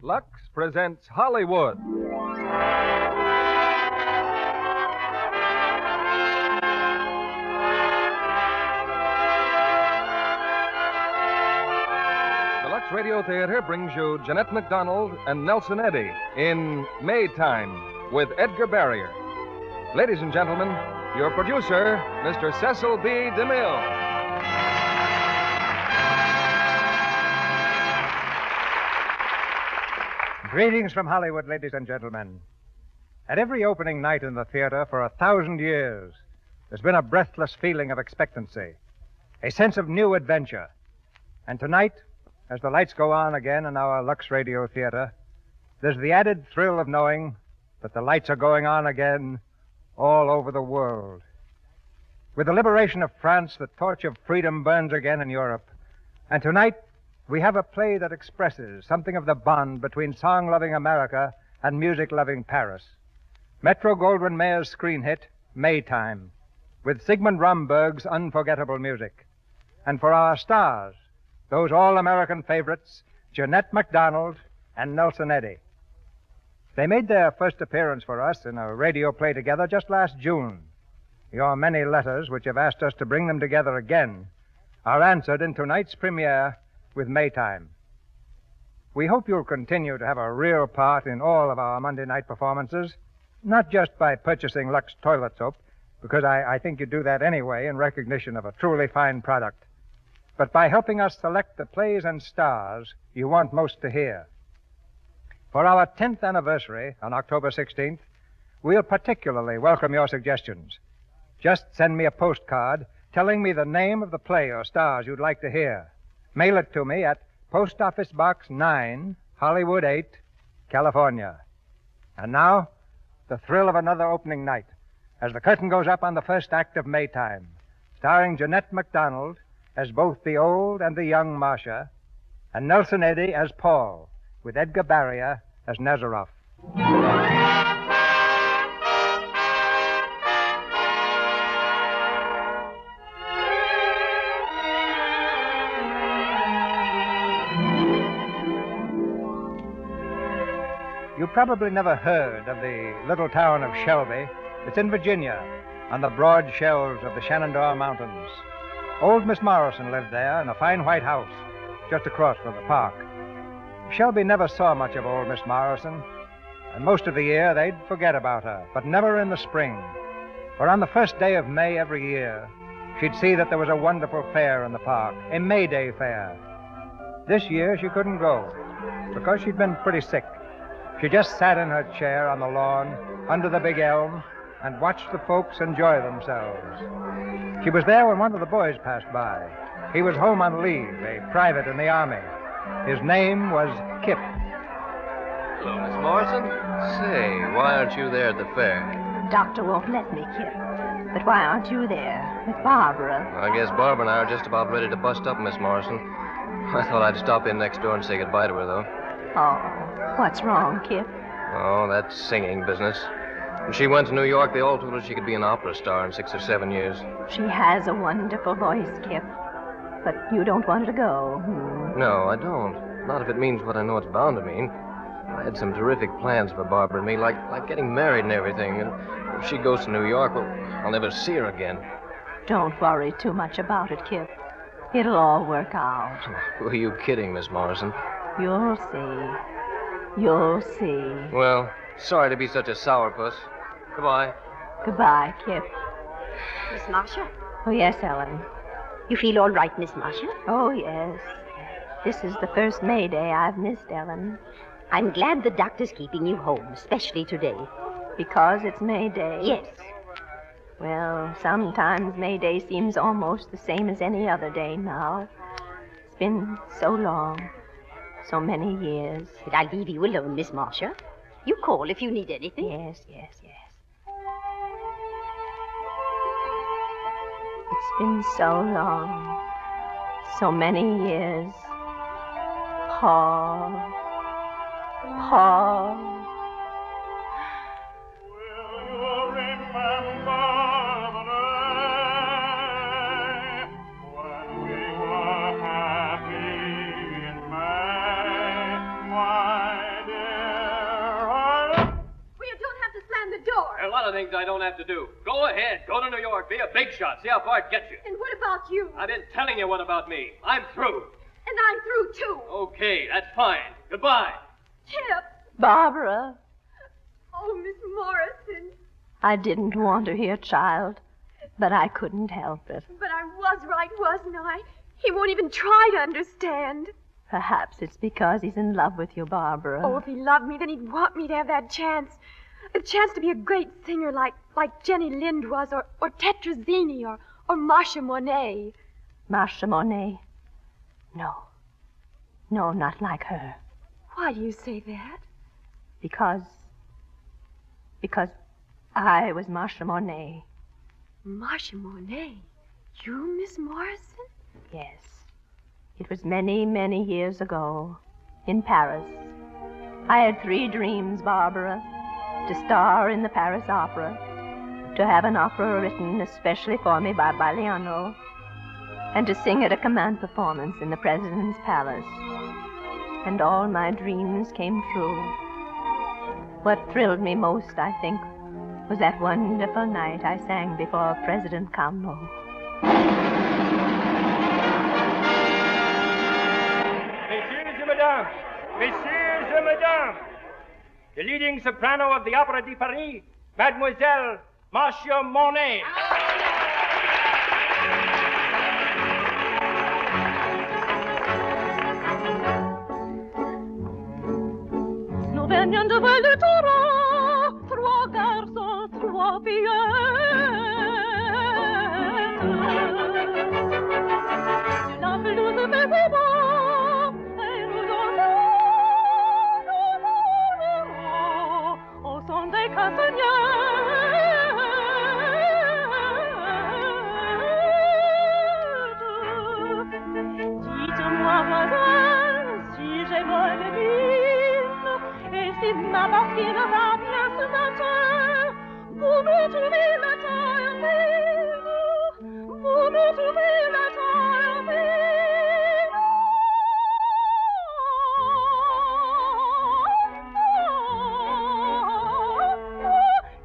Lux presents Hollywood. The Lux Radio Theater brings you Jeanette MacDonald and Nelson Eddy in Maytime with Edgar Barrier. Ladies and gentlemen, your producer, Mr. Cecil B. DeMille. Greetings from Hollywood, ladies and gentlemen. At every opening night in the theater for 1,000 years, there's been a breathless feeling of expectancy, a sense of new adventure. And tonight, as the lights go on again in our Lux Radio Theater, there's the added thrill of knowing that the lights are going on again all over the world. With the liberation of France, the torch of freedom burns again in Europe. And tonight, we have a play that expresses something of the bond between song-loving America and music-loving Paris. Metro-Goldwyn-Mayer's screen hit, Maytime, with Sigmund Romberg's unforgettable music. And for our stars, those all-American favorites, Jeanette MacDonald and Nelson Eddy. They made their first appearance for us in a radio play together just last June. Your many letters, which have asked us to bring them together again, are answered in tonight's premiere with Maytime. We hope you'll continue to have a real part in all of our Monday night performances, not just by purchasing Lux toilet soap, because I think you do that anyway in recognition of a truly fine product, but by helping us select the plays and stars you want most to hear. For our 10th anniversary on October 16th, we'll particularly welcome your suggestions. Just send me a postcard telling me the name of the play or stars you'd like to hear. Mail it to me at Post Office Box 9, Hollywood 8, California. And now, the thrill of another opening night as the curtain goes up on the first act of Maytime, starring Jeanette MacDonald as both the old and the young Marcia, and Nelson Eddy as Paul, with Edgar Barrier as Nazaroff. You probably never heard of the little town of Shelby. It's in Virginia, on the broad shelves of the Shenandoah Mountains. Old Miss Morrison lived there in a fine white house just across from the park. Shelby never saw much of old Miss Morrison, and most of the year they'd forget about her, but never in the spring. For on the first day of May every year, she'd see that there was a wonderful fair in the park, a May Day fair. This year she couldn't go because she'd been pretty sick. She just sat in her chair on the lawn, under the big elm, and watched the folks enjoy themselves. She was there when one of the boys passed by. He was home on leave, a private in the Army. His name was Kip. Hello, Miss Morrison. Say, why aren't you there at the fair? Doctor won't let me, Kip. But why aren't you there with Barbara? I guess Barbara and I are just about ready to bust up, Miss Morrison. I thought I'd stop in next door and say goodbye to her, though. Oh, what's wrong, Kip? Oh, that singing business. When she went to New York, they all told her she could be an opera star in 6 or 7 years. She has a wonderful voice, Kip. But you don't want her to go. No, I don't. Not if it means what I know it's bound to mean. I had some terrific plans for Barbara and me, like getting married and everything. And if she goes to New York, well, I'll never see her again. Don't worry too much about it, Kip. It'll all work out. Who are you kidding, Miss Morrison? You'll see. You'll see. Well, sorry to be such a sourpuss. Goodbye. Goodbye, Kip. Miss Marcia? Oh, yes, Ellen. You feel all right, Miss Marcia? Oh, yes. This is the first May Day I've missed, Ellen. I'm glad the doctor's keeping you home, especially today. Because it's May Day? Yes. Well, sometimes May Day seems almost the same as any other day now. It's been so long. So many years. But I'll leave you alone, Miss Marcia. You call if you need anything. Yes. It's been so long. So many years. Paul. Will you remember the day when we were happy in May? Why things I don't have to do. Go ahead. Go to New York. Be a big shot. See how far it gets you. And what about you? I've been telling you what about me. I'm through. And I'm through, too. Okay, that's fine. Goodbye. Tip. Barbara, Oh, Miss Morrison. I didn't want her here, child, but I couldn't help it. But I was right, wasn't I? He won't even try to understand. Perhaps it's because he's in love with you, Barbara. Oh, if he loved me, then he'd want me to have that chance. A chance to be a great singer like Jenny Lind was, or Tetrazzini, or Marcia Monet. Marcia Monet? No. No, not like her. Why do you say that? Because I was Marcia Monet. Marcia Monet? You, Miss Morrison? Yes. It was many, many years ago, in Paris. I had 3 dreams, Barbara. To star in the Paris Opera, to have an opera written especially for me by Baliano, and to sing at a command performance in the President's Palace. And all my dreams came true. What thrilled me most, I think, was that wonderful night I sang before President Carnot. Messieurs et mesdames, messieurs et mesdames, the leading soprano of the Opera de Paris, Mademoiselle Marcia Monet. Nous venions devant le taureau, 3 garçons, 3 fillettes. Sur la pelouse faisait beau, et nous dansons au son des castagnettes. Dites-moi, voisin, si j'ai bonne mine, et si ma barquine va bien ce matin, vous me trouvez la taille, vous me trouvez la taille.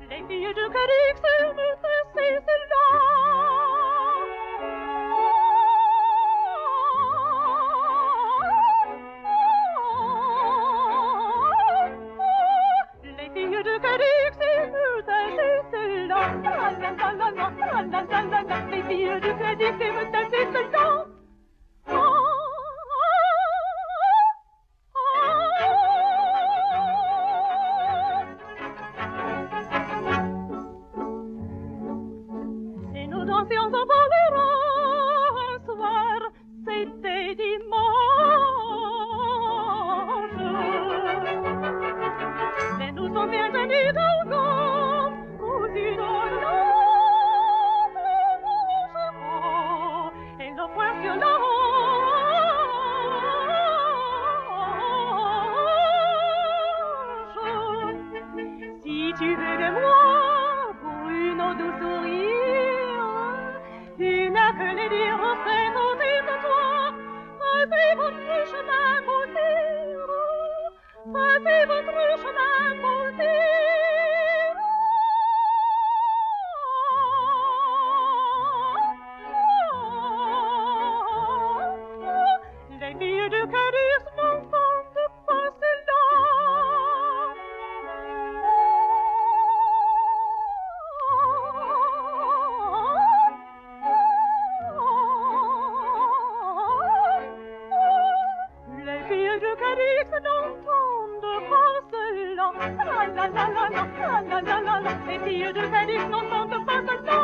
Les filles de Cadix, c'est celle-là. Les filles de Cadix, c'est celle-là. Les filles de Cadix, c'est celle-là. Et nous dansions en boléro un soir, c'était dimanche. Mais nous sommes bien tenus d'encore, cousus dans l'eau, et le poing sur la hanche. Si tu veux de moi pour une eau douce sourire, tu n'as que les dire c'est côté de toi. Passez votre chemin, mon sire. Passez votre chemin, mon sire. Les filles de Cadix n'entendent pas cela. Les filles de Cadix n'entendent pas cela. La la la la la la la la. Les filles de Cadix n'entendent pas cela.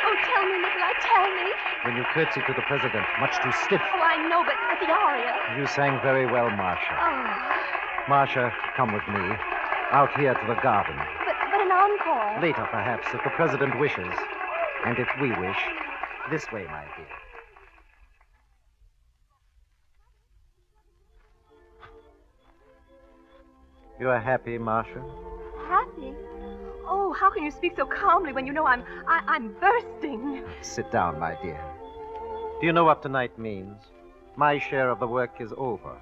Oh, tell me, Nikolai, tell me. When you curtsy to the president, much too stiff. Oh, I know, but the aria. You sang very well, Marcia. Oh, Marcia, come with me. Out here to the garden. but an encore. Later, perhaps, if the president wishes. And if we wish. This way, my dear. You're happy, Marcia? Happy? Oh, how can you speak so calmly when you know I'm bursting? Sit down, my dear. Do you know what tonight means? My share of the work is over.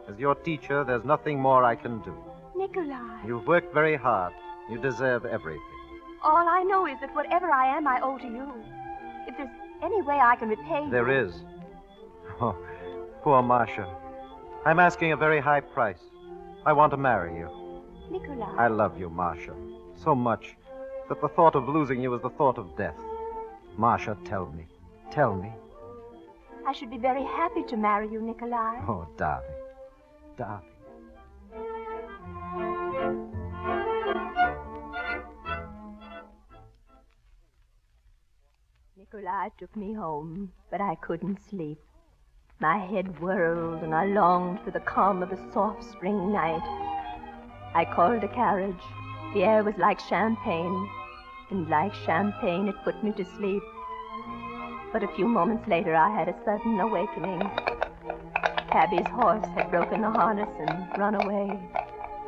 As your teacher, there's nothing more I can do. Nikolai. You've worked very hard. You deserve everything. All I know is that whatever I am, I owe to you. If there's any way I can repay you... There is. Oh, poor Marcia. I'm asking a very high price. I want to marry you. Nikolai. I love you, Marcia, so much that the thought of losing you is the thought of death. Marcia, tell me. Tell me. I should be very happy to marry you, Nikolai. Oh, darling. Darling. Nikolai took me home, but I couldn't sleep. My head whirled, and I longed for the calm of a soft spring night. I called a carriage. The air was like champagne, and like champagne it put me to sleep. But a few moments later I had a sudden awakening. Cabby's horse had broken the harness and run away.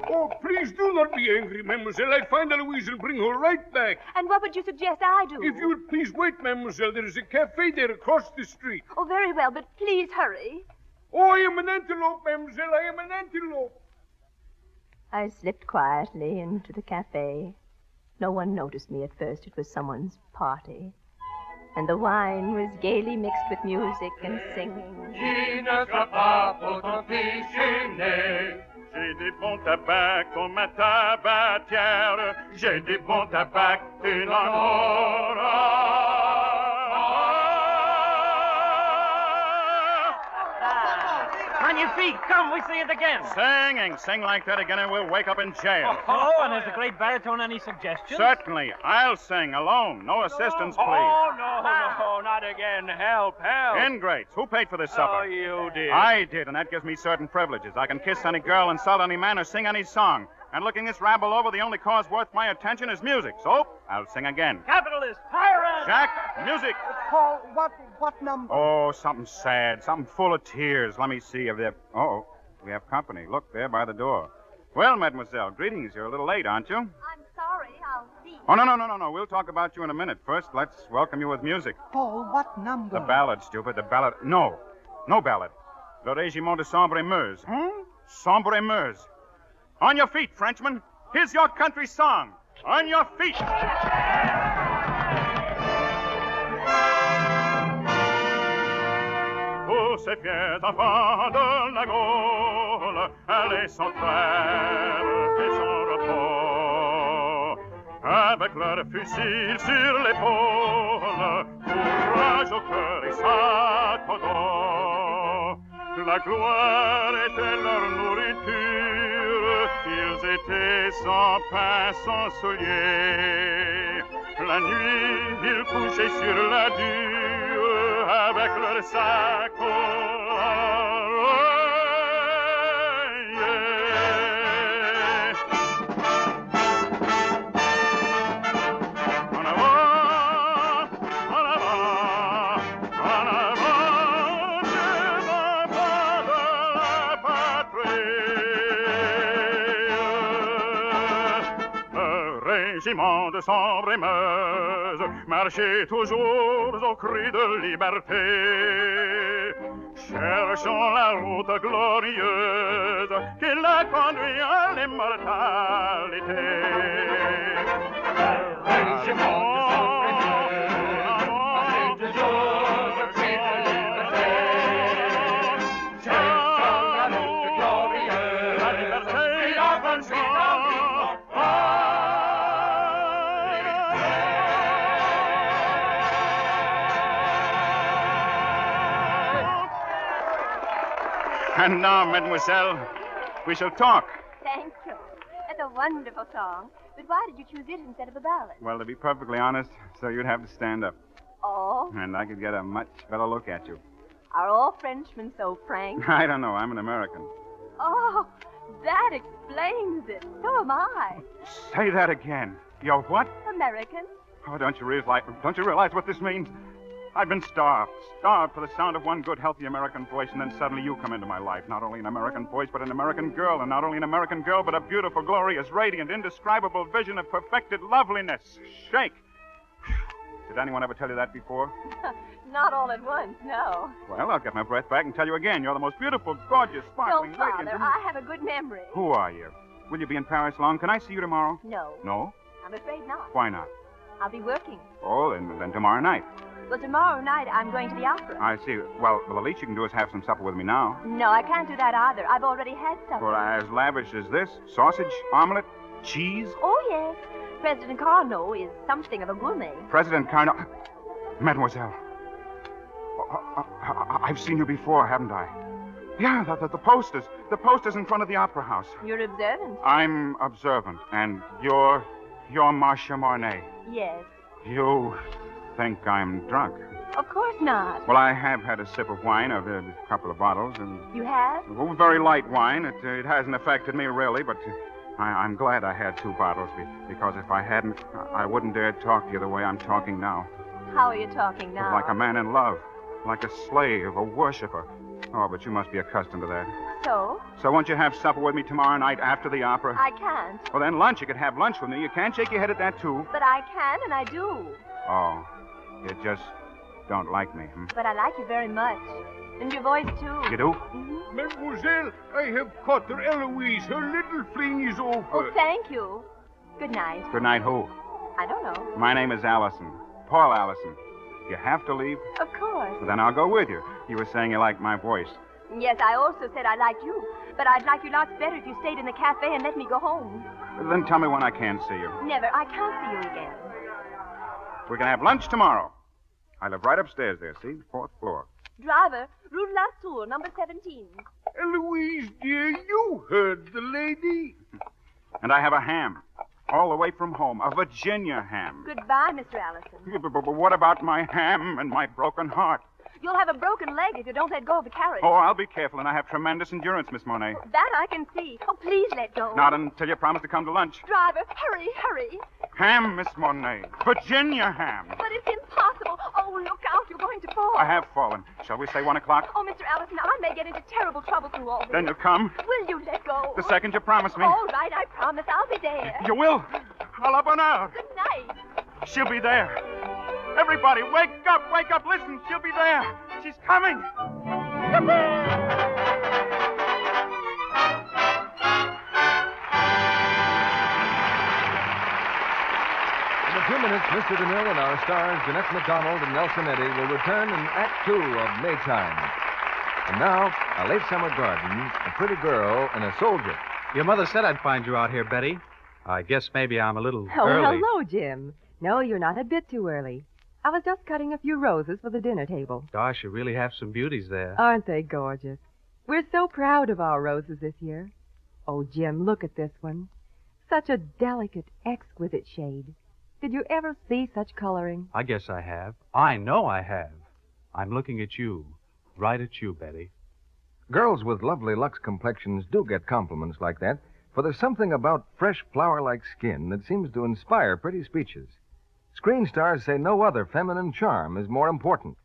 Oh, please do not be angry, mademoiselle. I'll find Eloise and bring her right back. And what would you suggest I do? If you would please wait, mademoiselle. There is a cafe there across the street. Oh, very well, but please hurry. Oh, I am an antelope, mademoiselle. I am an antelope. I slipped quietly into the cafe. No one noticed me at first. It was someone's party. And the wine was gaily mixed with music and singing. Qui ne sera pas pour ton pichiner. J'ai des bons tabacs dans ma tabatière. J'ai des bons tabacs, tu n'en auras. On your feet. Come, we see it again. Singing. Sing like that again and we'll wake up in jail. Oh, and has the great baritone any suggestions? Certainly. I'll sing alone. No assistance, please. Oh, no, not again. Help. Ingrates. Who paid for this supper? Oh, you did. I did, and that gives me certain privileges. I can kiss any girl, insult any man, or sing any song. And looking this rabble over, the only cause worth my attention is music. So, I'll sing again. Capitalist, tyrant! Jack, music. Paul, what number? Oh, something sad, something full of tears. Let me see if they're... Oh, we have company. Look, there by the door. Well, mademoiselle, greetings. You're a little late, aren't you? I'm sorry, I'll see. Oh, no. We'll talk about you in a minute. First, let's welcome you with music. Paul, what number? The ballad, stupid. The ballad. No ballad. Le Régiment de Sambre-et-Meuse. Sambre-et-Meuse. On your feet, Frenchman. Here's your country song. On your feet. Tous ces fiers enfants de la Gaule, allez sans trêve et sans repos, avec leurs fusils sur l'épaule, courage au cœur et sac au dos. La gloire était leur nourriture, ils étaient sans pain, sans souliers. La nuit, ils couchaient sur la dure avec leur sac Régiment de Sambre-et-Meuse, marchez toujours au cri de liberté, cherchons la route glorieuse qui la conduit à l'immortalité. Régiment de Sambre-et-Meuse, marchez toujours au cri de liberté, cherchons la route glorieuse, la liberté qui la conduit à And now, mademoiselle, we shall talk. Thank you. That's a wonderful song. But why did you choose it instead of a ballad? Well, to be perfectly honest, so you'd have to stand up. Oh? And I could get a much better look at you. Are all Frenchmen so frank? I don't know. I'm an American. Oh, that explains it. So am I. Say that again. You're what? American. Oh, don't you realize what this means? I've been starved for the sound of one good, healthy American voice, and then suddenly you come into my life. Not only an American voice, but an American girl, and not only an American girl, but a beautiful, glorious, radiant, indescribable vision of perfected loveliness. Shake. Did anyone ever tell you that before? Not all at once, no. Well, I'll get my breath back and tell you again. You're the most beautiful, gorgeous, sparkling, Don't bother. radiant... I have a good memory. Who are you? Will you be in Paris long? Can I see you tomorrow? No. No? I'm afraid not. Why not? I'll be working. Oh, then tomorrow night. Well, tomorrow night I'm going to the opera. I see. Well, the least you can do is have some supper with me now. No, I can't do that either. I've already had supper. For as lavish as this? Sausage, omelet, cheese? Oh, yes. President Carnot is something of a gourmet. President Carnot... Mademoiselle. I've seen you before, haven't I? Yeah, the posters. The posters in front of the opera house. You're observant. I'm observant. And you're Marcia Marnay. Yes. You think I'm drunk? Of course not. Well, I have had a sip of wine. I've had a couple of bottles. And You have? Oh, very light wine. It hasn't affected me, really, but I'm glad I had 2 bottles, because if I hadn't, I wouldn't dare talk to you the way I'm talking now. How are you talking now? Like a man in love. Like a slave, a worshiper. Oh, but you must be accustomed to that. So? So won't you have supper with me tomorrow night after the opera? I can't. Well, then lunch. You could have lunch with me. You can't shake your head at that, too. But I can, and I do. Oh, you just don't like me, hmm? But I like you very much. And your voice, too. You do? Mm-hmm. Mademoiselle, I have caught her, Eloise. Her little fling is over. Oh, thank you. Good night. Good night, who? I don't know. My name is Allison. Paul Allison. You have to leave? Of course. Well, then I'll go with you. You were saying you liked my voice. Yes, I also said I liked you. But I'd like you lots better if you stayed in the cafe and let me go home. Then tell me when I can see you. Never. I can't see you again. We can have lunch tomorrow. I live right upstairs there, see? 4th floor. Driver, Rue de la Tour, number 17. Eloise, dear, you heard the lady. And I have a ham. All the way from home. A Virginia ham. Goodbye, Mr. Allison. But what about my ham and my broken heart? You'll have a broken leg if you don't let go of the carriage. Oh, I'll be careful, and I have tremendous endurance, Miss Monet. That I can see. Oh, please let go. Not until you promise to come to lunch. Driver, hurry, hurry. Ham, Miss Monet. Virginia ham. But it's impossible. Oh, look out. You're going to fall. I have fallen. Shall we say 1 o'clock? Oh, Mr. Allison, I may get into terrible trouble through all this. Then you'll come? Will you let go? The second you promise me. All right, I promise. I'll be there. You will? I'll up and out. Good night. She'll be there. Everybody, wake up, wake up. Listen, she'll be there. She's coming. In a few minutes, Mr. DeMille and our stars, Jeanette MacDonald and Nelson Eddy, will return in Act 2 of Maytime. And now, a late summer garden, a pretty girl, and a soldier. Your mother said I'd find you out here, Betty. I guess maybe I'm a little early. Hello, Jim. No, you're not a bit too early. I was just cutting a few roses for the dinner table. Gosh, you really have some beauties there. Aren't they gorgeous? We're so proud of our roses this year. Oh, Jim, look at this one. Such a delicate, exquisite shade. Did you ever see such coloring? I guess I have. I know I have. I'm looking at you. Right at you, Betty. Girls with lovely Lux complexions do get compliments like that, for there's something about fresh flower-like skin that seems to inspire pretty speeches. Screen stars say no other feminine charm is more important.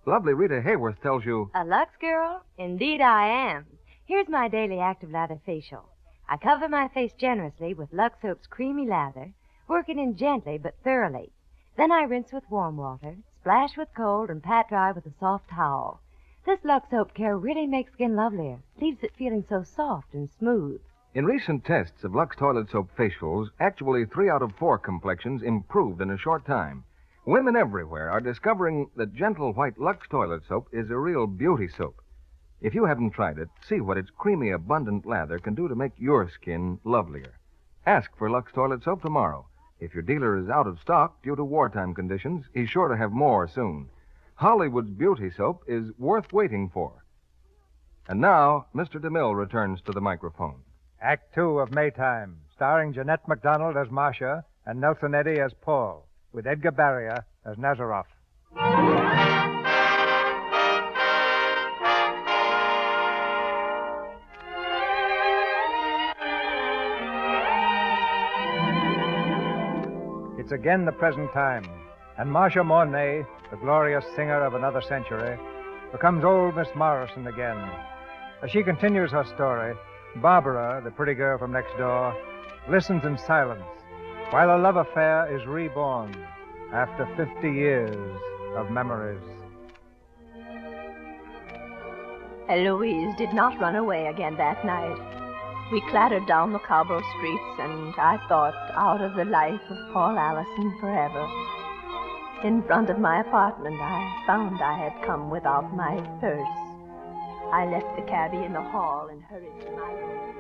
Lovely Rita Hayworth tells you... A Lux girl? Indeed I am. Here's my daily active lather facial. I cover my face generously with Lux Soap's creamy lather, work it in gently but thoroughly. Then I rinse with warm water, splash with cold, and pat dry with a soft towel. This Lux Soap care really makes skin lovelier, leaves it feeling so soft and smooth. In recent tests of Lux toilet soap facials, actually 3 out of 4 complexions improved in a short time. Women everywhere are discovering that gentle white Lux toilet soap is a real beauty soap. If you haven't tried it, see what its creamy, abundant lather can do to make your skin lovelier. Ask for Lux toilet soap tomorrow. If your dealer is out of stock due to wartime conditions, he's sure to have more soon. Hollywood's beauty soap is worth waiting for. And now, Mr. DeMille returns to the microphone. Act 2 of Maytime, starring Jeanette MacDonald as Marcia and Nelson Eddy as Paul, with Edgar Barrier as Nazaroff. It's again the present time, And Marcia Monet, the glorious singer of another century, becomes old Miss Morrison again. As she continues her story, Barbara, the pretty girl from next door, listens in silence while a love affair is reborn after 50 years of memories. Eloise did not run away again that night. We clattered down the cobble streets, and I thought out of the life of Paul Allison forever. In front of my apartment, I found I had come without my purse. I left the cabbie in the hall and hurried to my room.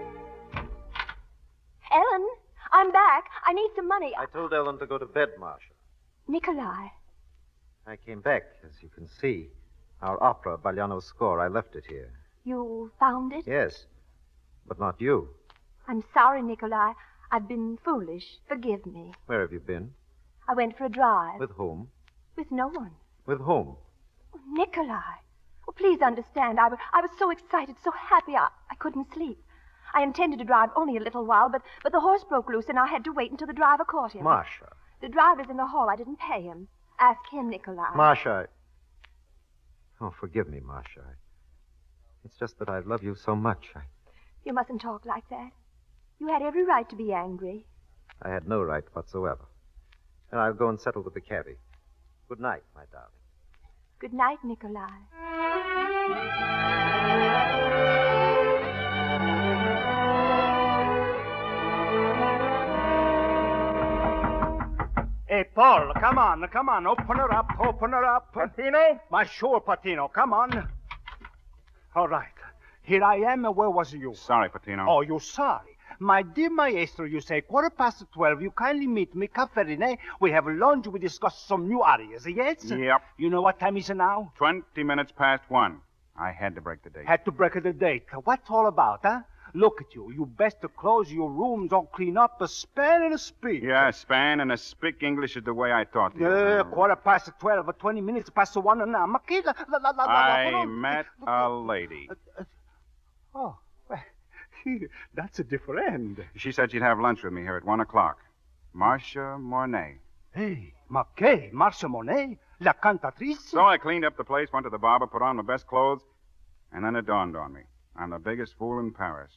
Ellen, I'm back. I need some money. I told Ellen to go to bed, Marcia. Nikolai. I came back, as you can see. Our opera, Bagliano's score, I left it here. You found it? Yes, but not you. I'm sorry, Nikolai. I've been foolish. Forgive me. Where have you been? I went for a drive. With whom? With no one. With whom? Oh, Nikolai. Oh, please understand. I was so excited, so happy, I couldn't sleep. I intended to drive only a little while, but the horse broke loose, and I had to wait until the driver caught him. Marcia. The driver's in the hall. I didn't pay him. Ask him, Nikolai. Marcia. Oh, forgive me, Marcia. It's just that I love you so much. You mustn't talk like that. You had every right to be angry. I had no right whatsoever. And I'll go and settle with the cabbie. Good night, my darling. Good night, Nikolai. Hey, Paul, come on. Open her up. Patino? My sure, Patino, come on. All right. Here I am. Where was you? Sorry, Patino. Oh, you're sorry. My dear maestro, you say 12:15. You kindly meet me, Cafferine. We have lunch. We discuss some new arias, yes? Yep. You know what time is it now? 20 minutes past 1. I had to break the date. Had to break the date. What's all about, huh? Look at you. You best to close your rooms, all clean up, a span and a speak. Yeah, a span and a speak English is the way I taught you. 12:15, 20 minutes past 1 now. I met a lady. Oh, well, that's a different end. She said she'd have lunch with me here at 1 o'clock. Marcia Monet. Hey, Marcia Monet? La cantatrice? So I cleaned up the place, went to the barber, put on my best clothes, and then it dawned on me. I'm the biggest fool in Paris.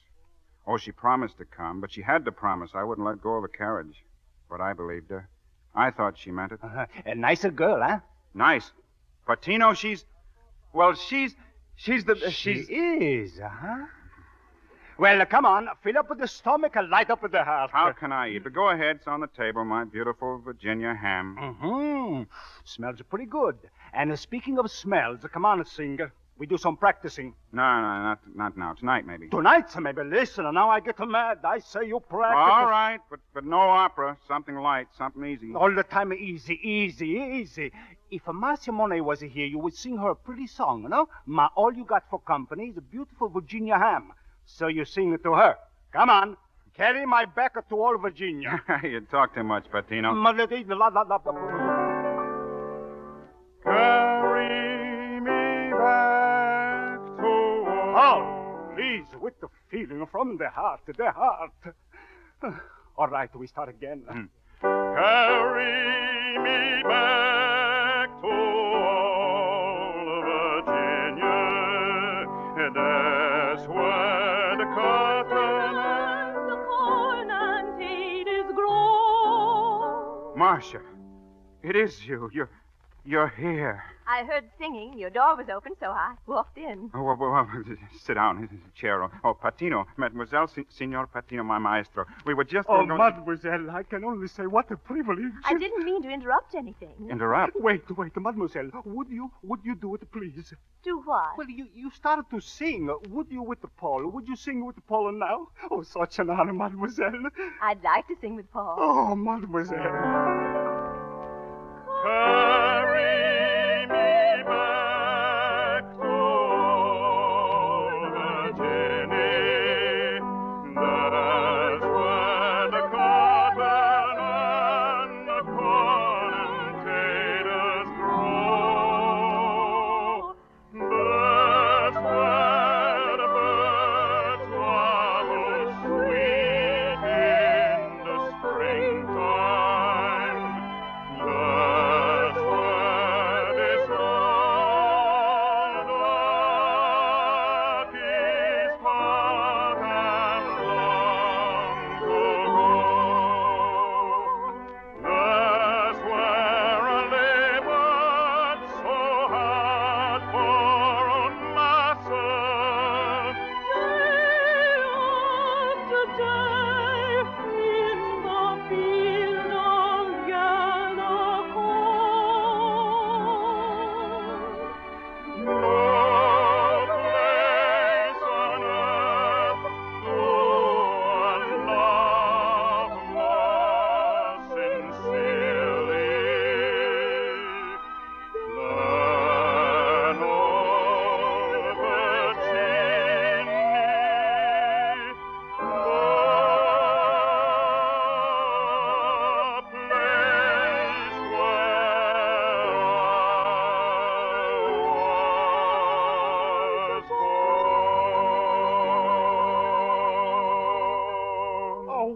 Oh, she promised to come, but she had to promise I wouldn't let go of the carriage. But I believed her. I thought she meant it. A nicer girl, huh? Nice. Patino, she's the... She is, huh? Well, come on. Fill up with the stomach and light up with the heart. How can I eat? But go ahead. It's on the table, my beautiful Virginia ham. Mm-hmm. Smells pretty good. And speaking of smells, come on, singer. We do some practicing. No, not now. Tonight, maybe. Tonight, maybe. Listen, now I get mad. I say you practice. All right, but no opera. Something light, something easy. All the time easy. If Marcia Monet was here, you would sing her a pretty song, no? All you got for company is a beautiful Virginia ham. So you sing it to her. Come on. Carry my back to all Virginia. You talk too much, Patino. Carry me back to... Oh, please, with the feeling from the heart. All right, we start again. Carry me back to old Virginia. That's where the cotton and the corn and potatoes grow. Marcia, it is you. You're here. I heard singing. Your door was open, so I walked in. Oh, well, sit down. This is a chair. Oh, Patino. Mademoiselle, Signor Patino, my maestro. We were just... Oh, mademoiselle, I can only say what a privilege. I didn't mean to interrupt anything. Interrupt? Wait, mademoiselle. Would you do it, please? Do what? Well, you started to sing. Would you with the Paul? Would you sing with the Paul now? Oh, such an honor, mademoiselle. I'd like to sing with Paul. Oh, mademoiselle. Carry me back to old Virginia. That's where the cotton and the corn and potatoes grow. That's where the birds warble sweet in the springtime. That's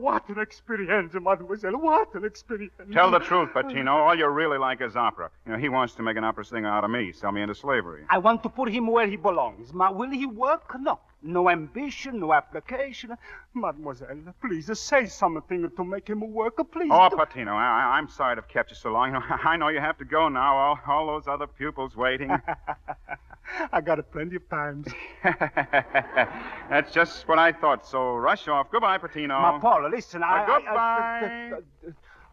what an experience, mademoiselle. What an experience. Tell the truth, Patino. All you really like is opera. You know, he wants to make an opera singer out of me, sell me into slavery. I want to put him where he belongs. Will he work? No. No ambition, no application. Mademoiselle, please say something to make him work, please. Oh, Patino, I'm sorry to have kept you so long. I know you have to go now. All those other pupils waiting. I got it plenty of times. That's just what I thought. So rush off. Goodbye, Patino. Ma Paula, listen. Goodbye.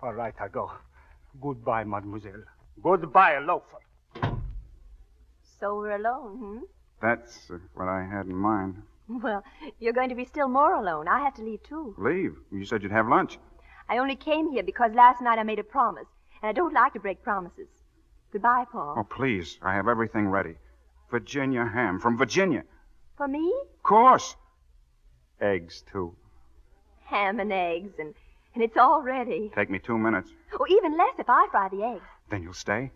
All right, I go. Goodbye, mademoiselle. Goodbye, loafer. So we're alone, That's what I had in mind. Well, you're going to be still more alone. I have to leave, too. Leave? You said you'd have lunch. I only came here because last night I made a promise, and I don't like to break promises. Goodbye, Paul. Oh, please. I have everything ready. Virginia ham from Virginia. For me? Of course. Eggs, too. Ham and eggs, and it's all ready. Take me 2 minutes. Oh, even less if I fry the eggs. Then you'll stay?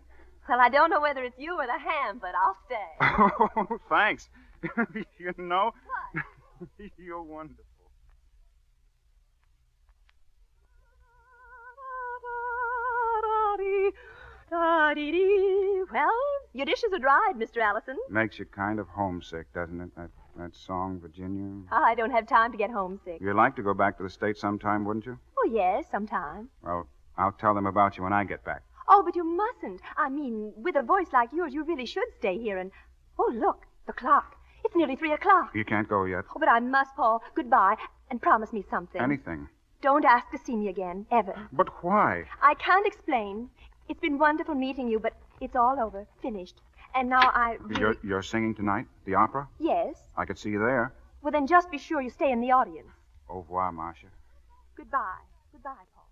Well, I don't know whether it's you or the ham, but I'll stay. Oh, thanks. You know, you're wonderful. Well, your dishes are dried, Mr. Allison. Makes you kind of homesick, doesn't it? That song, Virginia. I don't have time to get homesick. You'd like to go back to the States sometime, wouldn't you? Oh, yes, sometime. Well, I'll tell them about you when I get back. Oh, but you mustn't. I mean, with a voice like yours, you really should stay here and... Oh, look, the clock. It's nearly 3 o'clock. You can't go yet. Oh, but I must, Paul. Goodbye, and promise me something. Anything. Don't ask to see me again, ever. But why? I can't explain. It's been wonderful meeting you, but it's all over. Finished. And now I really... You're singing tonight? The opera? Yes. I could see you there. Well, then just be sure you stay in the audience. Au revoir, Marcia. Goodbye. Goodbye, Paul.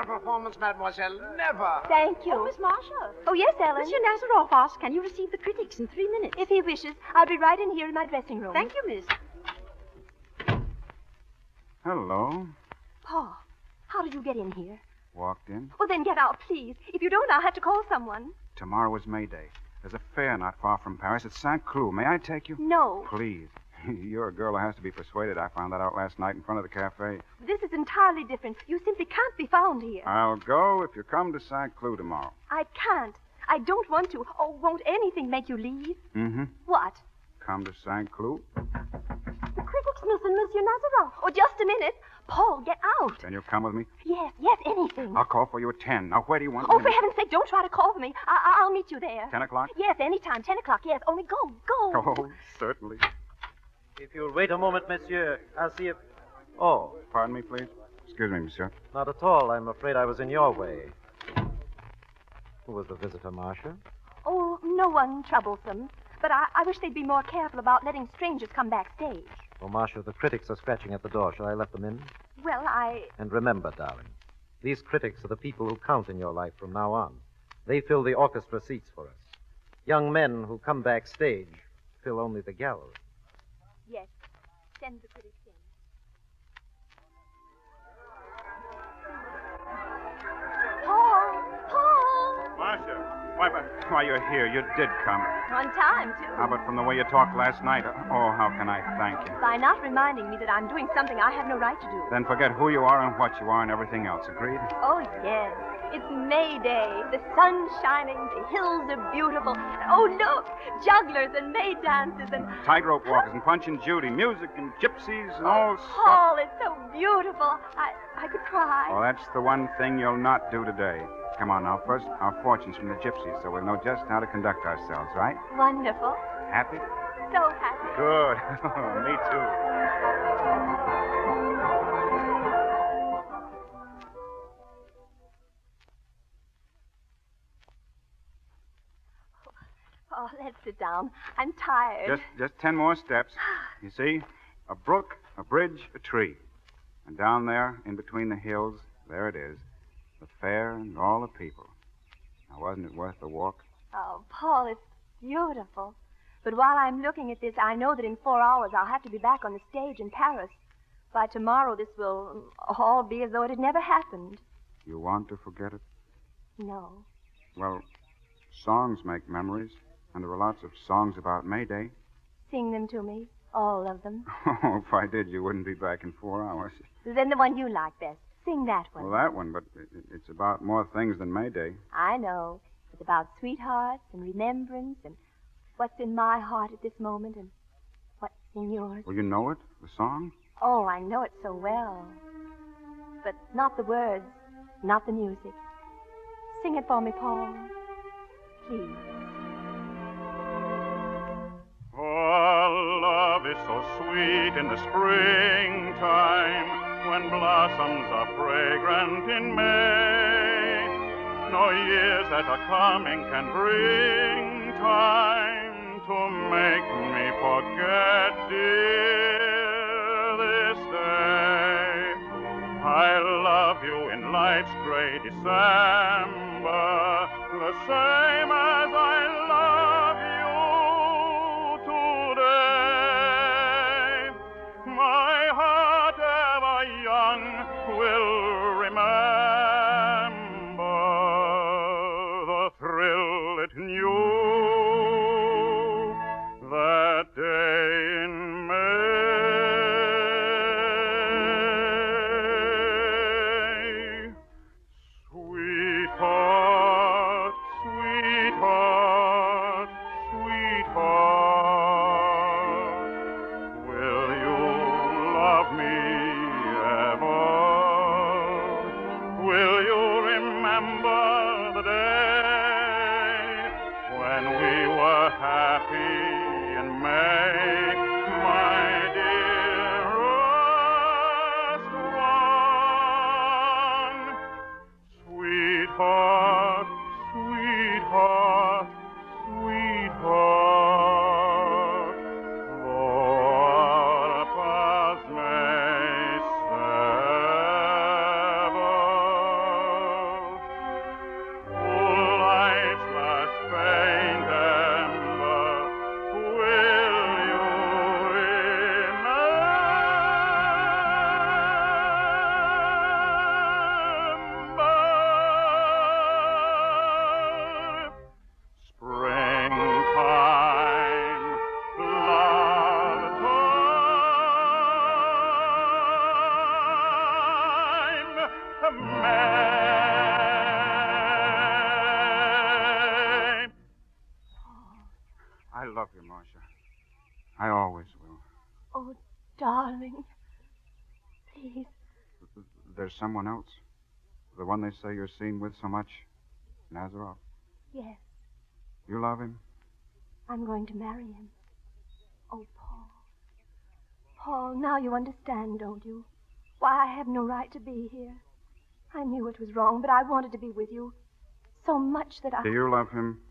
Performance, mademoiselle. Never. Thank you. Oh, Miss Marcia. Oh, yes, Ellen. Monsieur Nazaroff asks, can you receive the critics in 3 minutes? If he wishes, I'll be right in here in my dressing room. Thank you, miss. Hello. Paul, how did you get in here? Walked in. Well, then get out, please. If you don't, I'll have to call someone. Tomorrow is May Day. There's a fair not far from Paris. It's Saint Cloud. May I take you? No. Please. You're a girl who has to be persuaded. I found that out last night in front of the cafe. This is entirely different. You simply can't be found here. I'll go if you come to Saint Cloud tomorrow. I can't. I don't want to. Oh, won't anything make you leave? Mm-hmm. What? Come to Saint-Cloud. The critics, Miss and Monsieur Nazaroff. Oh, just a minute. Paul, get out. Then you'll come with me? Yes, anything. I'll call for you at 10. Now, where do you want Oh, me? for heaven's sake, don't try to call for me. I'll meet you there. 10 o'clock? Yes, anytime. 10 o'clock, yes. Only go. Oh, certainly. If you'll wait a moment, monsieur, I'll see if... Oh. Pardon me, please? Excuse me, monsieur. Not at all. I'm afraid I was in your way. Who was the visitor, Marcia? Oh, no one troublesome. But I wish they'd be more careful about letting strangers come backstage. Oh, Marcia, the critics are scratching at the door. Shall I let them in? Well, And remember, darling, these critics are the people who count in your life from now on. They fill the orchestra seats for us. Young men who come backstage fill only the gallery. Yes. Send the critics in. Paul! Marcia, why you're here. You did come. On time, too. But from the way you talked last night, oh, how can I thank you? By not reminding me that I'm doing something I have no right to do. Then forget who you are and what you are and everything else. Agreed? Oh, yes. It's May Day. The sun's shining. The hills are beautiful. Oh, look. Jugglers and May dances and... Tightrope walkers and Punch and Judy. Music and gypsies and all stuff. Paul, it's so beautiful. I could cry. Well, that's the one thing you'll not do today. Come on now. First, our fortunes from the gypsies, so we'll know just how to conduct ourselves, right? Wonderful. Happy? So happy. Good. Me too. Oh, let's sit down. I'm tired. Just 10 more steps. You see? A brook, a bridge, a tree. And down there, in between the hills, there it is. The fair and all the people. Now, wasn't it worth the walk? Oh, Paul, it's beautiful. But while I'm looking at this, I know that in 4 hours I'll have to be back on the stage in Paris. By tomorrow, this will all be as though it had never happened. You want to forget it? No. Well, songs make memories. And there are lots of songs about May Day. Sing them to me, all of them. Oh, if I did, you wouldn't be back in 4 hours. Then the one you like best. Sing that one. Well, that one, but it's about more things than May Day. I know. It's about sweethearts and remembrance and what's in my heart at this moment and what's in yours. Well, you know it, the song? Oh, I know it so well. But not the words, not the music. Sing it for me, Paul. Please. Oh, love is so sweet in the springtime, when blossoms are fragrant in May. No years that are coming can bring time to make me forget, dear, this day. I love you in life's gray December, the same as I love you today. My heart ever young will remember the thrill it knew that day in May. Sweetheart, sweetheart, love you, Marcia. I always will. Oh, darling. Please. There's someone else? The one they say you're seen with so much? Nazarov? Yes. You love him? I'm going to marry him. Oh, Paul. Paul, now you understand, don't you? Why I have no right to be here. I knew it was wrong, but I wanted to be with you so much that I... Do you love him?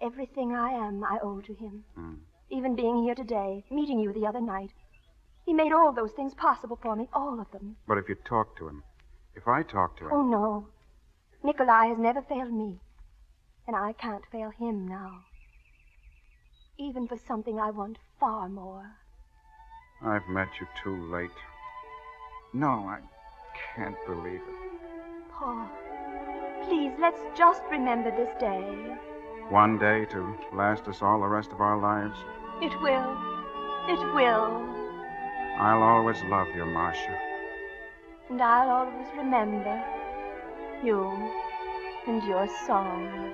Everything I am, I owe to him. Even being here today, meeting you the other night. He made all those things possible for me, all of them. But if you talk to him, if I talk to him... Oh, no. Nikolai has never failed me, and I can't fail him now. Even for something I want far more. I've met you too late. No, I can't believe it. Paul, please, let's just remember this day. One day to last us all the rest of our lives. It will. It will. I'll always love you, Marcia. And I'll always remember you and your song.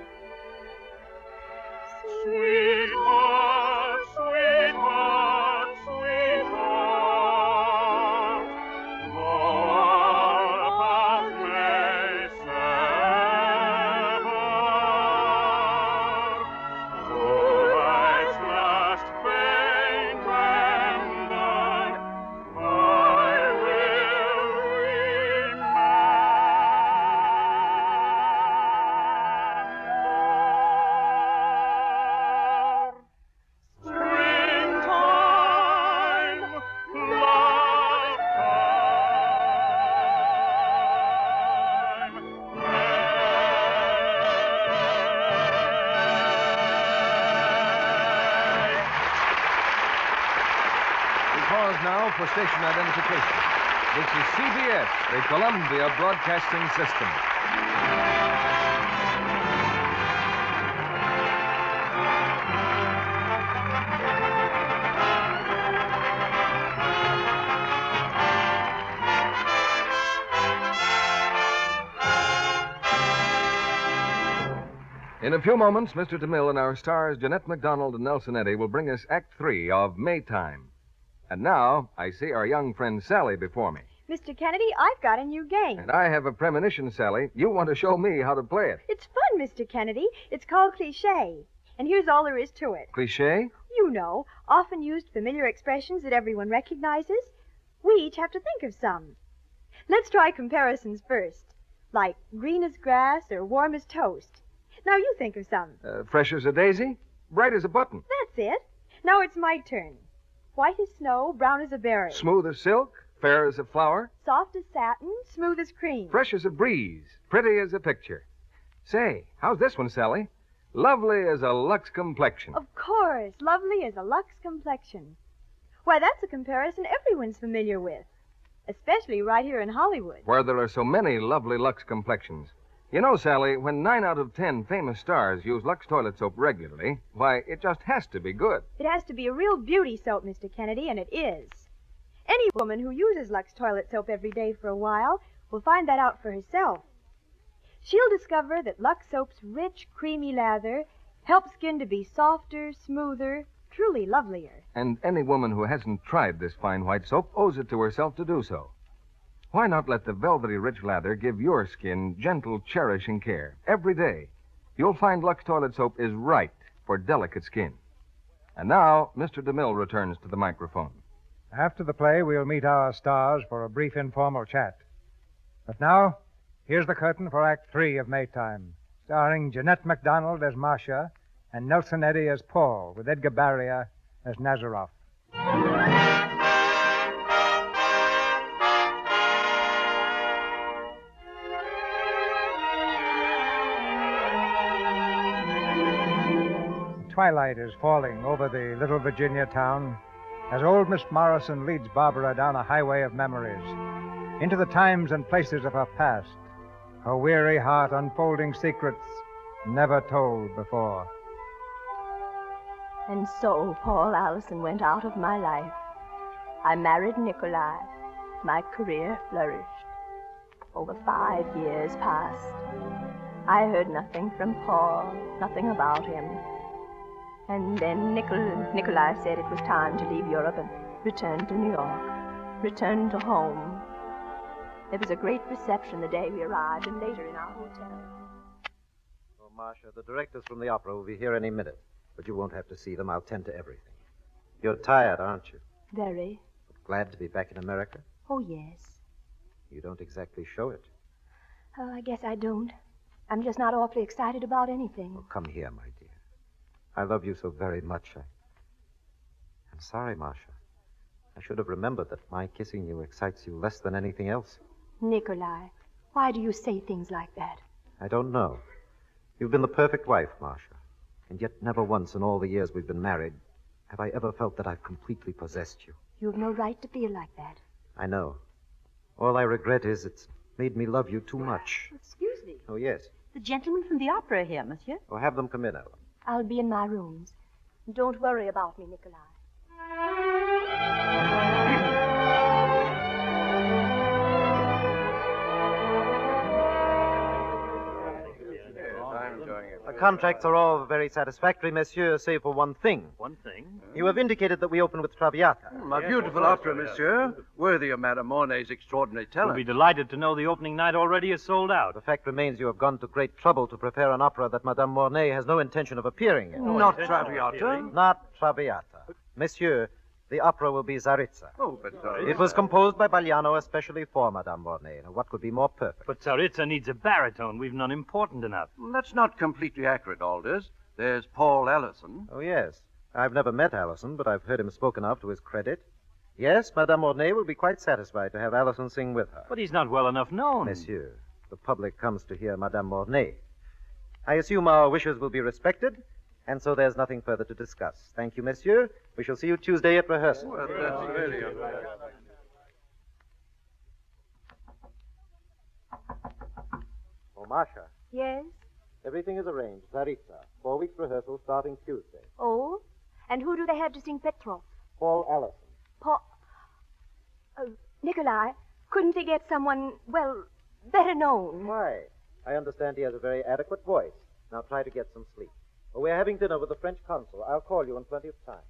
Sweetheart, sweetheart, sweetheart, though our paths may sever, though life's last faint and died, I will Now for station identification. This is CBS, the Columbia Broadcasting System. In a few moments, Mr. DeMille and our stars, Jeanette MacDonald and Nelson Eddy, will bring us Act 3 of Maytime. And now, I see our young friend Sally before me. Mr. Kennedy, I've got a new game. And I have a premonition, Sally. You want to show me how to play it. It's fun, Mr. Kennedy. It's called cliché. And here's all there is to it. Cliché? You know, often used familiar expressions that everyone recognizes. We each have to think of some. Let's try comparisons first. Like green as grass or warm as toast. Now you think of some. Fresh as a daisy? Bright as a button? That's it. Now it's my turn. White as snow, brown as a berry. Smooth as silk, fair as a flower. Soft as satin, smooth as cream. Fresh as a breeze, pretty as a picture. Say, how's this one, Sally? Lovely as a Lux complexion. Of course, lovely as a Lux complexion. Why, that's a comparison everyone's familiar with. Especially right here in Hollywood. Where there are so many lovely Lux complexions. You know, Sally, when 9 out of 10 famous stars use Lux toilet soap regularly, why, it just has to be good. It has to be a real beauty soap, Mr. Kennedy, and it is. Any woman who uses Lux toilet soap every day for a while will find that out for herself. She'll discover that Lux soap's rich, creamy lather helps skin to be softer, smoother, truly lovelier. And any woman who hasn't tried this fine white soap owes it to herself to do so. Why not let the velvety rich lather give your skin gentle, cherishing care every day? You'll find Lux toilet soap is right for delicate skin. And now, Mr. DeMille returns to the microphone. After the play, we'll meet our stars for a brief informal chat. But now, here's the curtain for Act 3 of Maytime, starring Jeanette MacDonald as Marcia and Nelson Eddy as Paul, with Edgar Barrier as Nazarov. Twilight is falling over the little Virginia town as old Miss Morrison leads Barbara down a highway of memories into the times and places of her past, her weary heart unfolding secrets never told before. And so Paul Allison went out of my life. I married Nikolai. My career flourished. Over 5 years passed. I heard nothing from Paul, nothing about him. And then Nikolai said it was time to leave Europe and return to New York, return to home. There was a great reception the day we arrived and later in our hotel. Oh, Marcia, the directors from the opera will be here any minute, but you won't have to see them. I'll tend to everything. You're tired, aren't you? Very. Glad to be back in America? Oh, yes. You don't exactly show it. Oh, I guess I don't. I'm just not awfully excited about anything. Oh, come here, my dear. I love you so very much. I'm sorry, Marcia. I should have remembered that my kissing you excites you less than anything else. Nikolai, why do you say things like that? I don't know. You've been the perfect wife, Marcia. And yet never once in all the years we've been married have I ever felt that I've completely possessed you. You have no right to feel like that. I know. All I regret is it's made me love you too much. Excuse me. Oh, yes. The gentleman from the opera here, monsieur. Oh, have them come in, Ellen. I'll be in my rooms. Don't worry about me, Nikolai. The contracts are all very satisfactory, monsieur, save for one thing. One thing? You have indicated that we open with Traviata. A beautiful opera, monsieur. Worthy of Madame Mornay's extraordinary talent. We'll be delighted to know the opening night already is sold out. The fact remains you have gone to great trouble to prepare an opera that Madame Mornay has no intention of appearing in. Not Traviata? Not Traviata. Monsieur, the opera will be Tsaritsa. Oh, but It was composed by Bagliano especially for Madame Mornay. Now, what could be more perfect? But Tsaritsa needs a baritone. We've none important enough. That's not completely accurate, Aldous. There's Paul Allison. Oh, yes. I've never met Allison, but I've heard him spoken of to his credit. Yes, Madame Mornay will be quite satisfied to have Allison sing with her. But he's not well enough known. Monsieur, the public comes to hear Madame Mornay. I assume our wishes will be respected, and so there's nothing further to discuss. Thank you, monsieur. We shall see you Tuesday at rehearsal. Well, that's really Oh, Marcia, Yes? everything is arranged. Tsaritsa. 4 weeks rehearsal starting Tuesday. Oh? And who do they have to sing Petrov? Paul Allison. Nikolai, couldn't they get someone, well, better known? Why? I understand he has a very adequate voice. Now try to get some sleep. Well, we're having dinner with the French consul. I'll call you in plenty of time.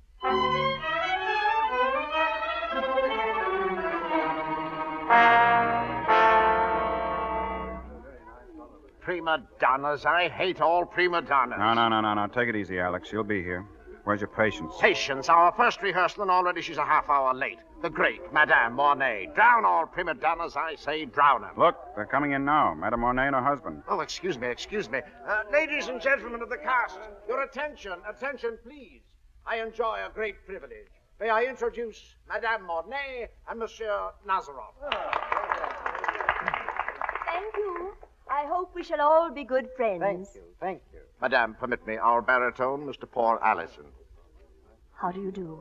Prima donnas. I hate all prima donnas. No. Take it easy, Alex. She'll be here. Where's your patience? Patience. Our first rehearsal, and already she's a half hour late. The great Madame Mornay. Drown all prima donnas, I say, drown them. Look, they're coming in now. Madame Mornay and her husband. Oh, excuse me. Ladies and gentlemen of the cast, your attention, please. I enjoy a great privilege. May I introduce Madame Mornay and Monsieur Nazarov. Thank you. I hope we shall all be good friends. Thank you. Madame, permit me, our baritone, Mr. Paul Allison. How do you do?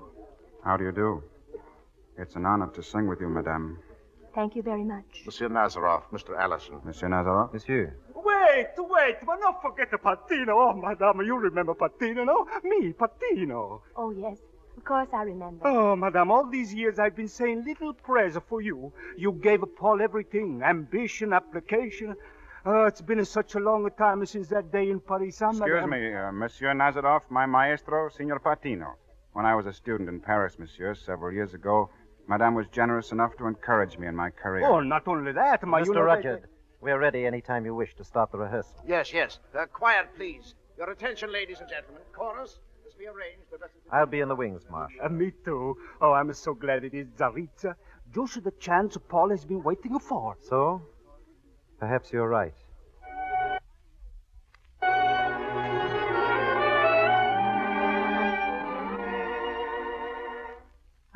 How do you do? It's an honor to sing with you, Madame. Thank you very much. Monsieur Nazarov, Mr. Allison. Monsieur Nazarov? Monsieur. Wait, but don't forget the Patino. Oh, Madame, you remember Patino, no? Me, Patino. Oh, yes. Of course I remember. Oh, Madame, all these years I've been saying little prayers for you. You gave Paul everything. Ambition, application. It's been such a long time since that day in Paris. Excuse me, Monsieur Nazarov, my maestro, Signor Patino. When I was a student in Paris, monsieur, several years ago, Madame was generous enough to encourage me in my career. Oh, not only that, Mr. Rudyard, we're ready any time you wish to start the rehearsal. Yes. Quiet, please. Your attention, ladies and gentlemen. Chorus, as we arranged the rest of the... I'll be in the wings, Marshal. Me too. Oh, I'm so glad it is Tsaritsa. Just the chance Paul has been waiting for. So? Perhaps you're right.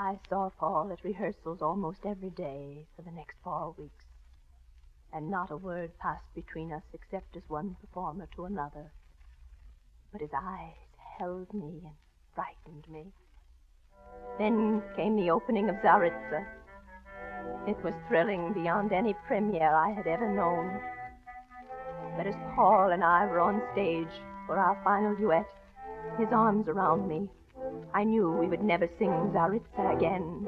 I saw Paul at rehearsals almost every day for the next 4 weeks, and not a word passed between us except as one performer to another. But his eyes held me and frightened me. Then came the opening of Tsaritsa. It was thrilling beyond any premiere I had ever known. But as Paul and I were on stage for our final duet, his arms around me, I knew we would never sing Tsaritsa again.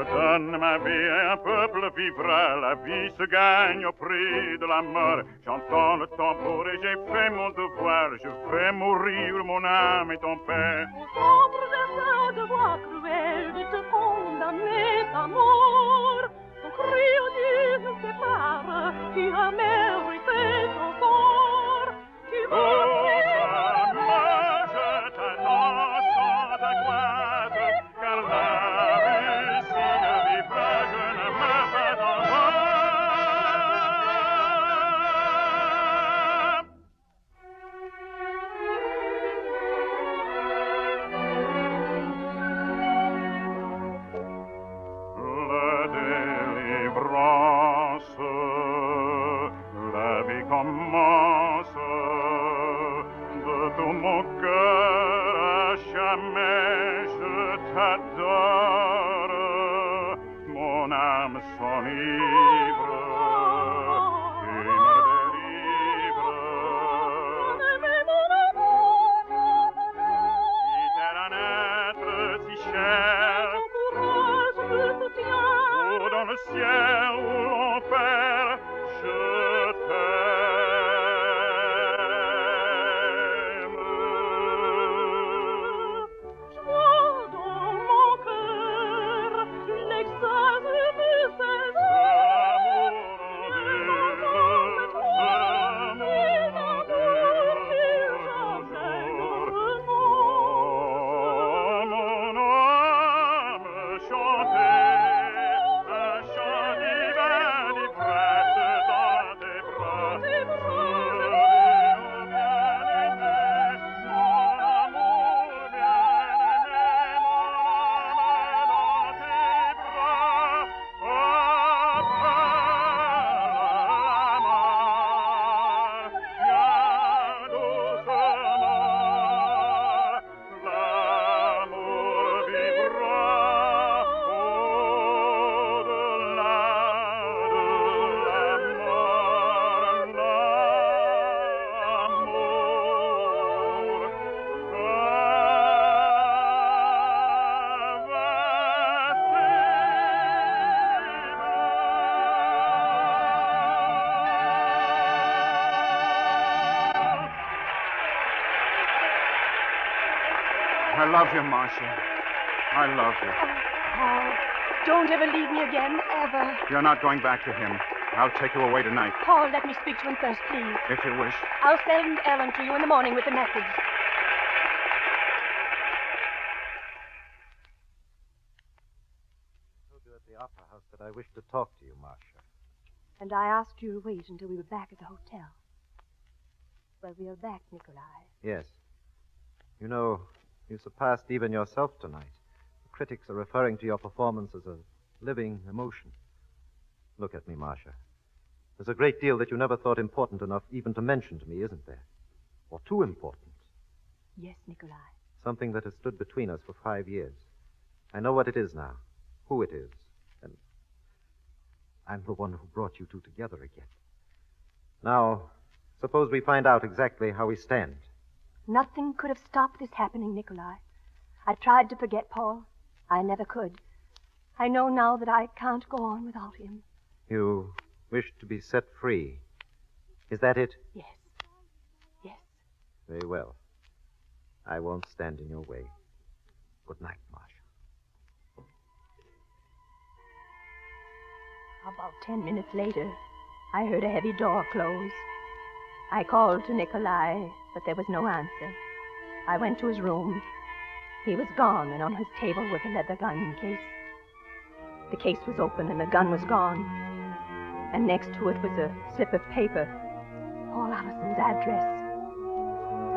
Je donne ma vie et un peuple vivra. La vie se gagne au prix de la mort. J'entends le tambour et j'ai fait mon devoir. Je fais mourir mon âme et ton père. Sombre de ce devoir cruel de te condamner ta mort. Ton cri odieux nous sépare. Tu as mérité ton sort. Tu vas I love you, Marcia. I love you. Paul, don't ever leave me again, ever. You're not going back to him. I'll take you away tonight. Paul, let me speak to him first, please. If you wish. I'll send Ellen to you in the morning with the message. I told you at the Opera House that I wished to talk to you, Marcia. And I asked you to wait until we were back at the hotel. Well, we are back, Nikolai. Yes. You know, you surpassed even yourself tonight. The critics are referring to your performance as a living emotion. Look at me, Marcia. There's a great deal that you never thought important enough even to mention to me, isn't there? Or too important. Yes, Nikolai. Something that has stood between us for 5 years. I know what it is now, who it is, and I'm the one who brought you two together again. Now, suppose we find out exactly how we stand. Nothing could have stopped this happening, Nikolai. I tried to forget Paul. I never could. I know now that I can't go on without him. You wish to be set free. Is that it? Yes. Yes. Very well. I won't stand in your way. Good night, Marcia. About 10 minutes later, I heard a heavy door close. I called to Nikolai, but there was no answer. I went to his room. He was gone, and on his table was a leather gun case. The case was open, and the gun was gone. And next to it was a slip of paper, Paul Allison's address.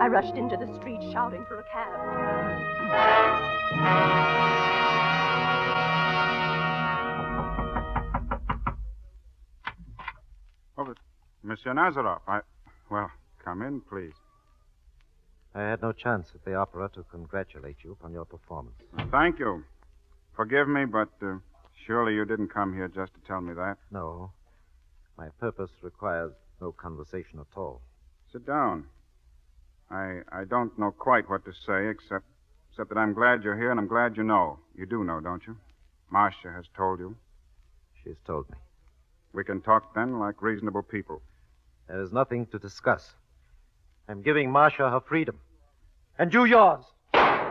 I rushed into the street shouting for a cab. Oh, but Monsieur Nazaroff, Well, come in, please. I had no chance at the opera to congratulate you upon your performance. Thank you. Forgive me, but surely you didn't come here just to tell me that. No. My purpose requires no conversation at all. Sit down. I don't know quite what to say, except that I'm glad you're here, and I'm glad you know. You do know, don't you? Marcia has told you? She has told me. We can talk then like reasonable people. There is nothing to discuss. I'm giving Marcia her freedom. And you yours. Paul!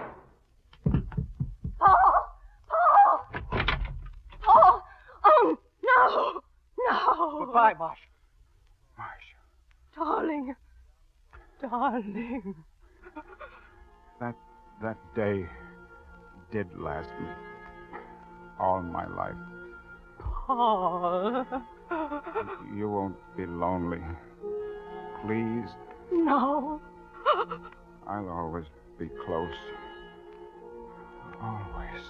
Paul! Paul! Oh, no! No! Goodbye, Marcia. Darling. Darling. That day did last me all my life. Paul. You won't be lonely. Please. No. I'll always be close. Always.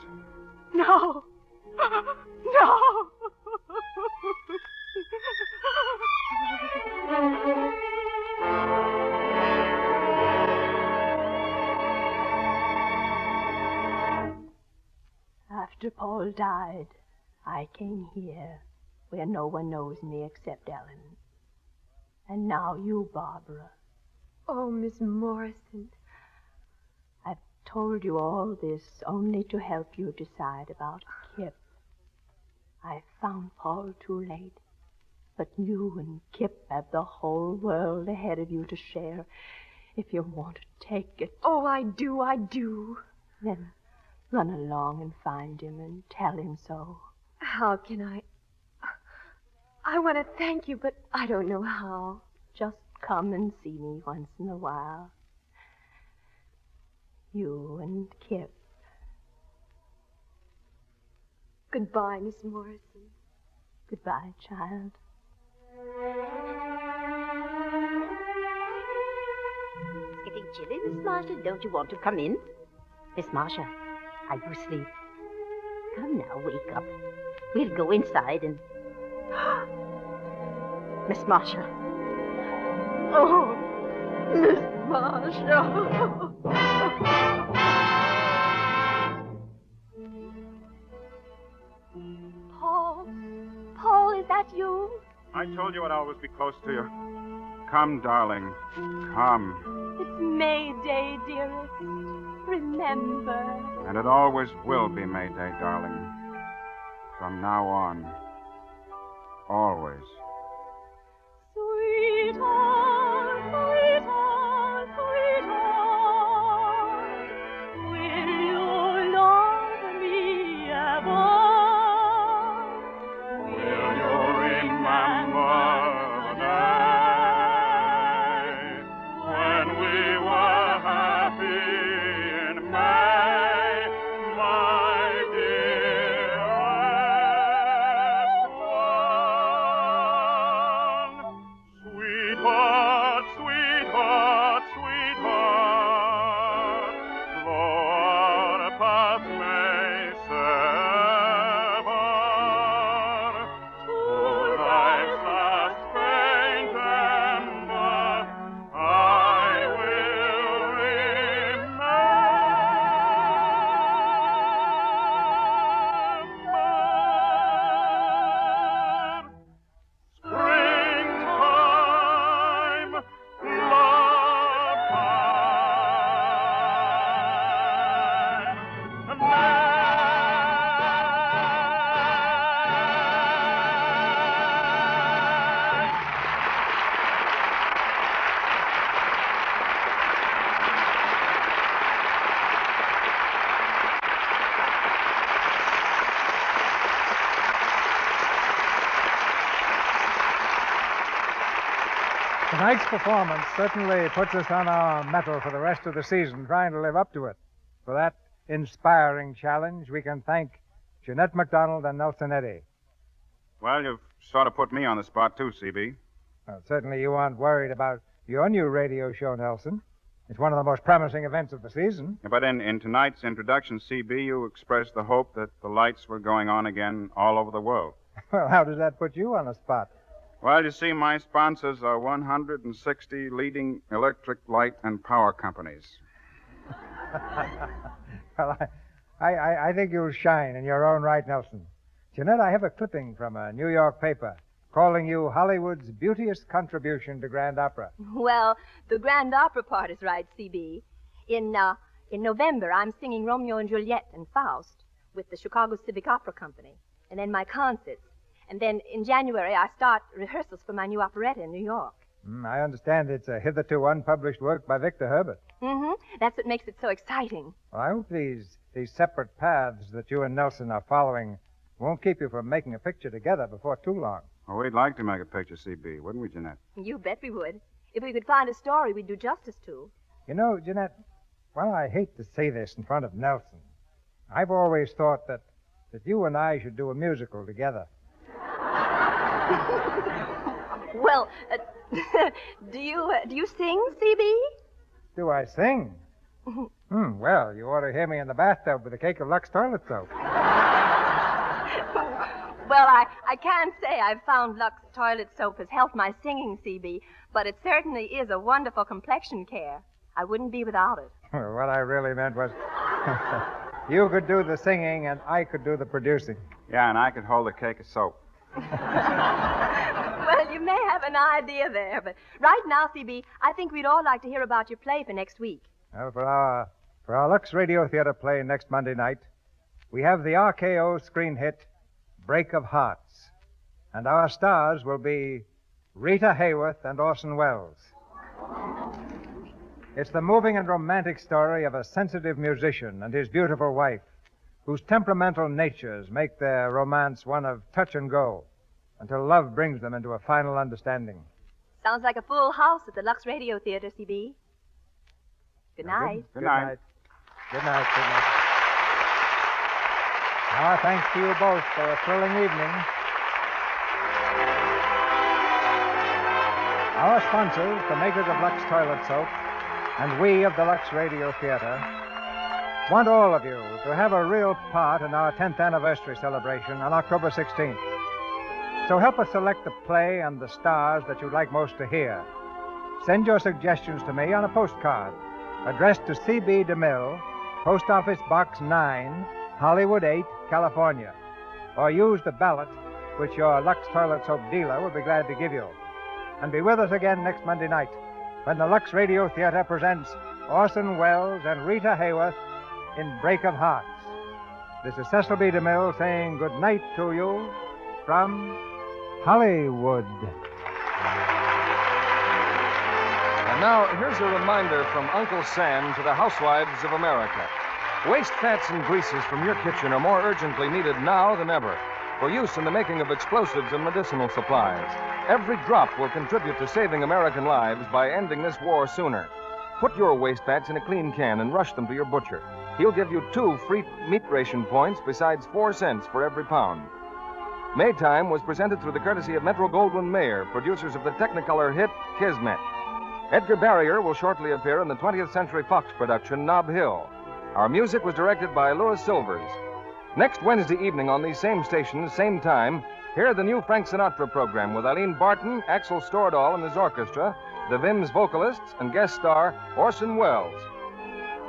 No. No. After Paul died, I came here, where no one knows me except Ellen. And now you, Barbara. Oh, Miss Morrison. I've told you all this only to help you decide about Kip. I found Paul too late, but you and Kip have the whole world ahead of you to share if you want to take it. Oh, I do. Then run along and find him and tell him so. How can I? I want to thank you, but I don't know how. Just come and see me once in a while. You and Kip. Goodbye, Miss Morrison. Goodbye, child. It's getting chilly, Miss Marcia. Don't you want to come in? Miss Marcia, are you asleep? Come now, wake up. We'll go inside and... Miss Marcia. Oh, Miss Marcia. Paul, is that you? I told you I'd always be close to you. Come, darling. Come. It's May Day, dearest. Remember. And it always will be May Day, darling. From now on. Always. Sweetheart, sweetheart, sweetheart, will you love me ever? Will you remember the day when we were happy in May, my dearest one? Sweetheart, sweetheart, sweetheart, though our paths may sever, to life's last faint ember, I will remember. Springtime, love time, Tonight's performance certainly puts us on our mettle for the rest of the season, trying to live up to it. For that inspiring challenge, we can thank Jeanette MacDonald and Nelson Eddy. Well, you've sort of put me on the spot, too, CB. Well, certainly you aren't worried about your new radio show, Nelson. It's one of the most promising events of the season. But in tonight's introduction, CB, you expressed the hope that the lights were going on again all over the world. Well, how does that put you on the spot? Well, you see, my sponsors are 160 leading electric light and power companies. Well, I think you'll shine in your own right, Nelson. Jeanette, I have a clipping from a New York paper calling you Hollywood's beauteous contribution to Grand Opera. Well, the Grand Opera part is right, CB. In November, I'm singing Romeo and Juliet and Faust. with the Chicago Civic Opera Company, and then my concerts. And then in January, I start rehearsals for my new operetta in New York. I understand it's a hitherto unpublished work by Victor Herbert. Mm-hmm. That's what makes it so exciting. Well, I hope these separate paths that you and Nelson are following won't keep you from making a picture together before too long. Well, we'd like to make a picture, CB, wouldn't we, Jeanette? You bet we would. If we could find a story we'd do justice to. You know, Jeanette, well, I hate to say this in front of Nelson. I've always thought that you and I should do a musical together. Well, do you sing, CB? Do I sing? Well, you ought to hear me in the bathtub with a cake of Lux toilet soap. Well, I can't say I've found Lux toilet soap has helped my singing, CB, but it certainly is a wonderful complexion care. I wouldn't be without it. What I really meant was you could do the singing and I could do the producing. Yeah, and I could hold a cake of soap. Well, you may have an idea there, but right now, CB, I think we'd all like to hear about your play for next week. Well, for our Lux Radio Theater play next Monday night, we have the RKO screen hit, Break of Hearts. And our stars will be Rita Hayworth and Orson Welles. It's the moving and romantic story of a sensitive musician and his beautiful wife, whose temperamental natures make their romance one of touch and go until love brings them into a final understanding. Sounds like a full house at the Lux Radio Theater, CB. Good night. Good night. Good night. Good night. Our thanks to you both for a thrilling evening. Our sponsors, the makers of Lux Toilet Soap, and we of the Lux Radio Theater, want all of you to have a real part in our 10th anniversary celebration on October 16th. So help us select the play and the stars that you'd like most to hear. Send your suggestions to me on a postcard addressed to C.B. DeMille, Post Office Box 9, Hollywood 8, California. Or use the ballot which your Lux Toilet Soap dealer will be glad to give you. And be with us again next Monday night when the Lux Radio Theater presents Orson Welles and Rita Hayworth in Break of Hearts. This is Cecil B. DeMille saying good night to you from Hollywood. And now, here's a reminder from Uncle Sam to the housewives of America. Waste fats and greases from your kitchen are more urgently needed now than ever for use in the making of explosives and medicinal supplies. Every drop will contribute to saving American lives by ending this war sooner. Put your waste fats in a clean can and rush them to your butcher. He'll give you 2 free meat ration points besides 4 cents for every pound. Maytime was presented through the courtesy of Metro-Goldwyn-Mayer, producers of the Technicolor hit Kismet. Edgar Barrier will shortly appear in the 20th Century Fox production Nob Hill. Our music was directed by Louis Silvers. Next Wednesday evening on these same stations, same time, hear the new Frank Sinatra program with Eileen Barton, Axel Stordahl and his orchestra, the Vims vocalists, and guest star Orson Welles.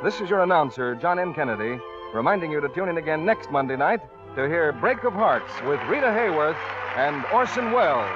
This is your announcer, John M. Kennedy, reminding you to tune in again next Monday night to hear Break of Hearts with Rita Hayworth and Orson Welles.